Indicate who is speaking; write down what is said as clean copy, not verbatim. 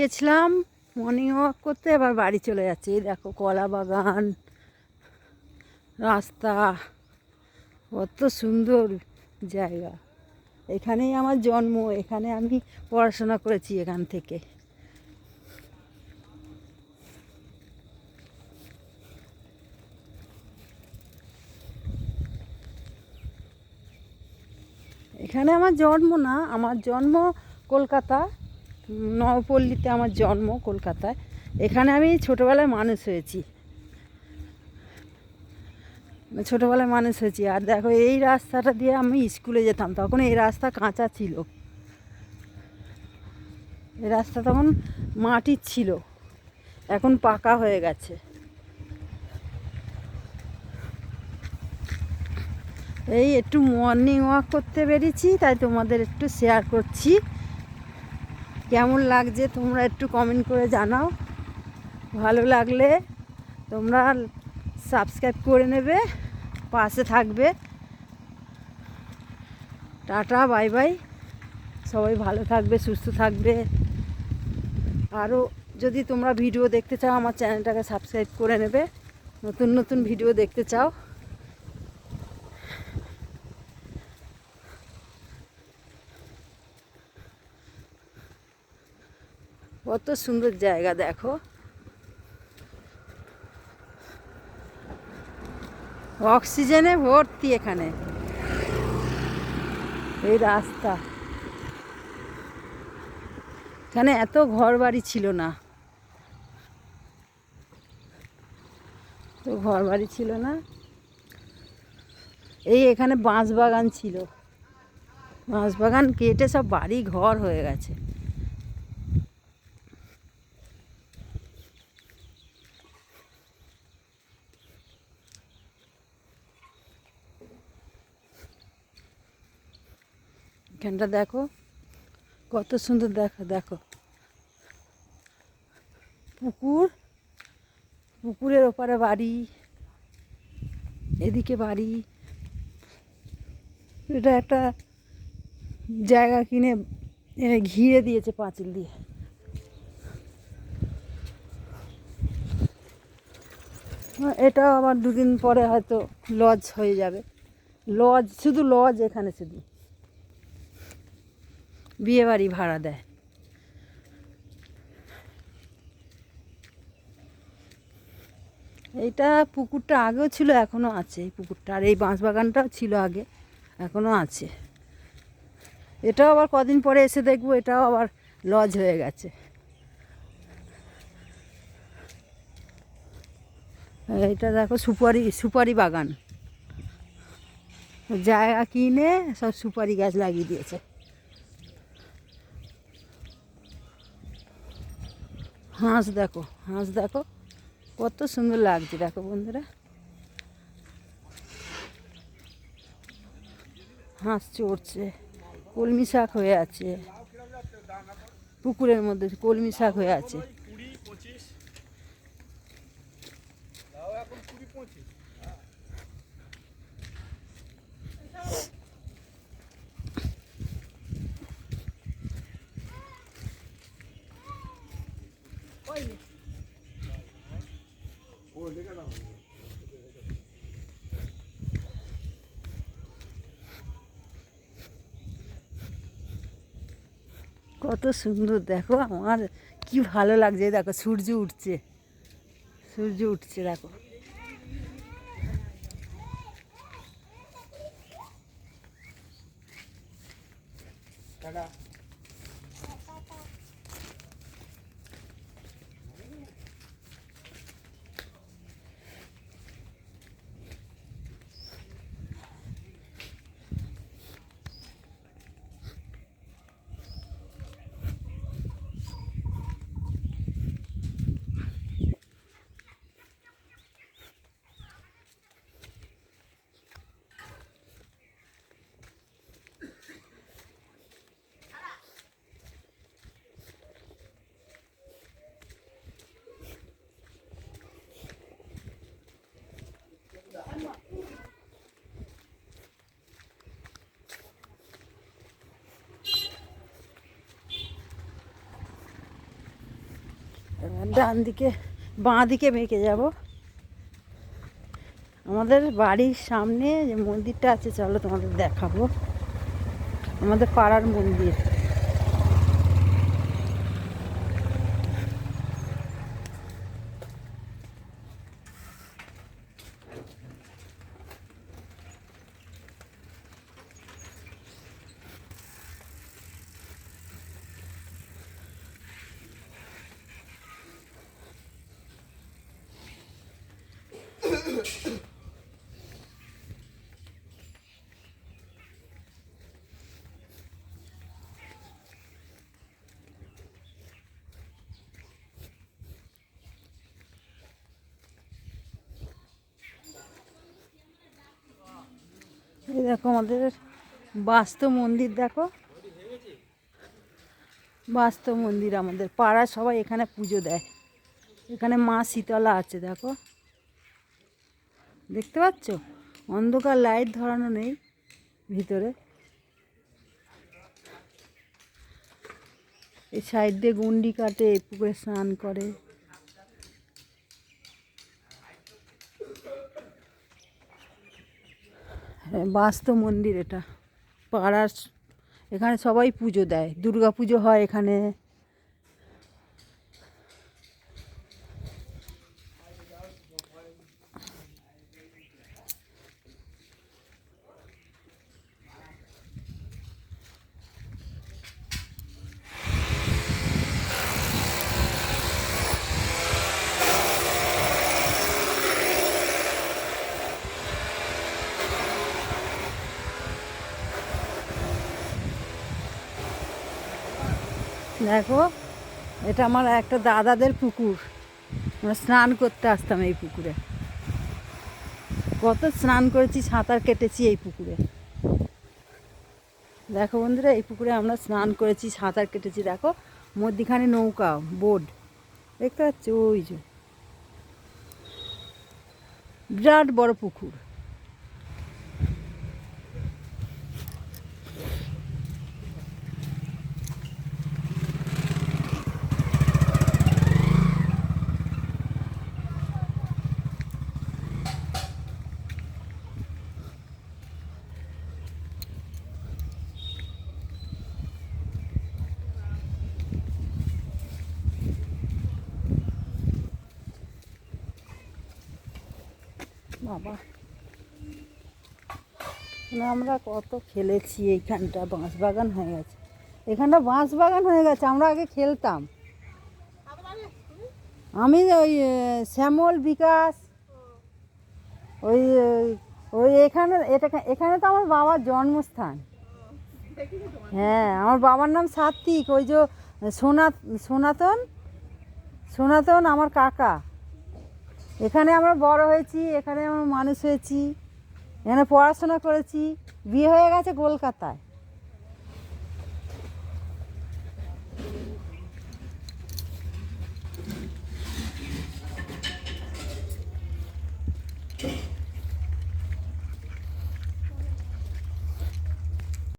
Speaker 1: গিয়েছিলাম morning walk করতে, এবার বাড়ি চলে যাচ্ছি। এই দেখো কলা বাগান, রাস্তা, কত সুন্দর জায়গা। এখানেই আমার জন্ম, এখানে আমি পড়াশোনা করেছি এখান থেকে। এখানে আমার জন্ম না, আমার জন্ম কলকাতা, নবপল্লীতে আমার জন্ম কলকাতায়। এখানে আমি ছোটোবেলায় মানুষ হয়েছি, আর দেখো এই রাস্তাটা দিয়ে আমি স্কুলে যেতাম, তখন এই রাস্তা কাঁচা ছিল, এই রাস্তা তখন মাটির ছিল, এখন পাকা হয়ে গেছে। এই একটু মর্নিং ওয়াক করতে বেরিয়েছি, তাই তোমাদের একটু শেয়ার করছি। কেমন লাগছে তোমরা একটু কমেন্ট করে জানাও। ভালো লাগলে তোমরা সাবস্ক্রাইব করে নেবে, পাশে থাকবে। Tata, bye bye. সবাই ভালো থাকবে, সুস্থ থাকবে। আরও যদি তোমরা ভিডিও দেখতে চাও, আমার চ্যানেলটাকে সাবস্ক্রাইব করে নেবে, নতুন নতুন ভিডিও দেখতে চাও। কত সুন্দর জায়গা দেখো, অক্সিজেনে ভর্তি এখানে। এই রাস্তা, এখানে এত ঘর বাড়ি ছিল না, এই এখানে বাঁশ বাগান ছিল, বাঁশ বাগান কেটে সব বাড়ি ঘর হয়ে গেছে। এখানটা দেখো কত সুন্দর, দেখো দেখো পুকুর, পুকুরের ওপারে বাড়ি, এদিকে বাড়ি। এটা একটা জায়গা কিনে ঘিরে দিয়েছে পাঁচিল দিয়ে। এটাও আবার দুদিন পরে হয়তো লজ হয়ে যাবে। লজ, শুধু লজ, এখানে শুধু বিয়ে বাড়ি ভাড়া দেয়। এইটা পুকুরটা আগেও ছিল, এখনও আছে এই পুকুরটা, আর এই বাঁশবাগানটাও ছিল আগে, এখনও আছে। এটাও আবার কদিন পরে এসে দেখবো এটাও আবার লজ হয়ে গেছে। এইটা দেখো সুপারি বাগান, জায়গা কিনে সব সুপারি গাছ লাগিয়ে দিয়েছে। হাঁস দেখো, হাঁস দেখো কত সুন্দর লাগছে, দেখো বন্ধুরা, হাঁস চড়ছে। কলমি শাক হয়ে আছে পুকুরের মধ্যে, কলমি শাক হয়ে আছে। কত সুন্দর দেখো, আমার কি ভালো লাগছে। দেখো সূর্য উঠছে, সূর্য উঠছে দেখো। ডান দিকে বাঁ দিকে বেঁকে যাব। আমাদের বাড়ির সামনে যে মন্দিরটা আছে, চলো তোমাদের দেখাবো। আমাদের পাড়ার মন্দির। এই দেখো আমাদের বাস্তু মন্দির, দেখো বাস্তু মন্দির। আমাদের পাড়া সবাই এখানে পুজো দেয়। এখানে মা শীতলা আছে, দেখো দেখতে পাচ্ছ? অন্ধকার, লাইট ধরানো নেই ভিতরে। এই সাইড দিয়ে গুন্ডি কাটে, এই পুকুরে স্নান করে। বাস্তু মন্দির এটা পাড়ার। এখানে সবাই পুজো দেয়, দুর্গা পুজো হয় এখানে। দেখো এটা আমার একটা দাদাদের পুকুর। আমরা স্নান করতে আসতাম এই পুকুরে। কত স্নান করেছি, সাঁতার কেটেছি এই পুকুরে। দেখো বন্ধুরা, এই পুকুরে আমরা স্নান করেছি, সাঁতার কেটেছি। দেখো মধ্যিখানে নৌকা, বোট দেখতে পাচ্ছ? ওই যে বিরাট বড় পুকুর। বাবা, আমরা কত খেলেছি। এইখানটা বাঁশ বাগান হয়ে গেছে, এখানটা বাঁশ বাগান হয়ে গেছে। আমরা আগে খেলতাম। আমি ওই শ্যামল, বিকাশ, ওই ওই এখানে এখানে তো আমার বাবার জন্মস্থান। হ্যাঁ, আমার বাবার নাম সাত্বিক। ওই যে সনাতন সনাতন আমার কাকা। এখানে আমরা বড় হয়েছি, এখানে আমরা মানুষ হয়েছি, এখানে পড়াশোনা করেছি। বিয়ে হয়ে গেছে কলকাতায়।